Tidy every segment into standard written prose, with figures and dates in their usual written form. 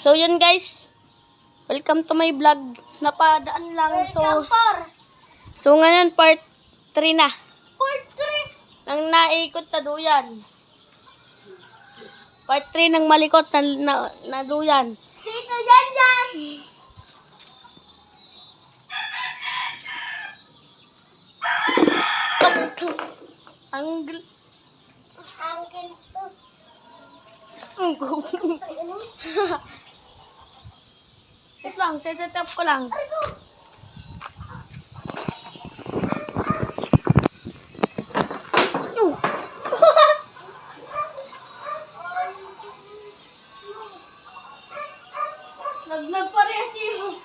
So yun guys, welcome to my vlog. Napadaan lang. So ngayon part 3 na. Part 3? Nang naikot na duyan. Part 3 ng malikot na duyan. Dito yan yan! Angle. Angkin to. Wait lang, set up ko lang. Naglag pa rin siyo.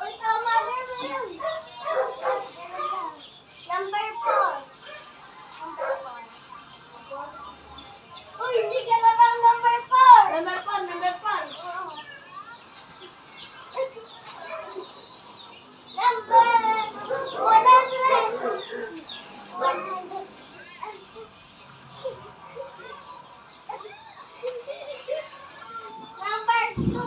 Uy, tama na yun. Number 4. Uy, hindi ka na lang number 4. Number 4, number 4. Number 100. Number 2,000.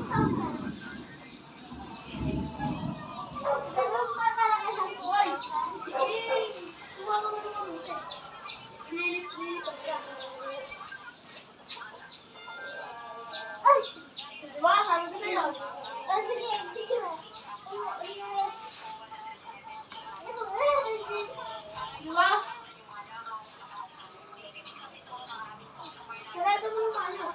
Ganun pa kalaki ng buhay. Ay! Diba? Sabi ko sa'yo. Ah, sige, sige na. Diba? Sarado mo yung ano.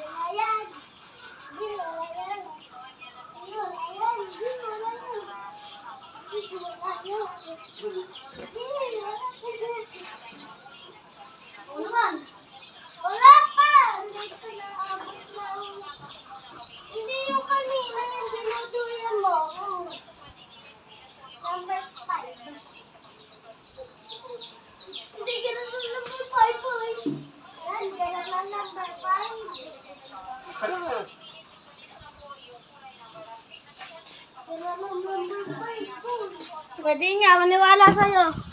Ayan. Ano man? Wala pa! Hindi ko naabot na. Hindi yung kanina yung dinuduyan mo. Number 5. Hindi ganun ang number 5 boy. Yan, ganun ang number 5. Ganun ang number 5 boy. Pwede nga, maniwala sa'yo.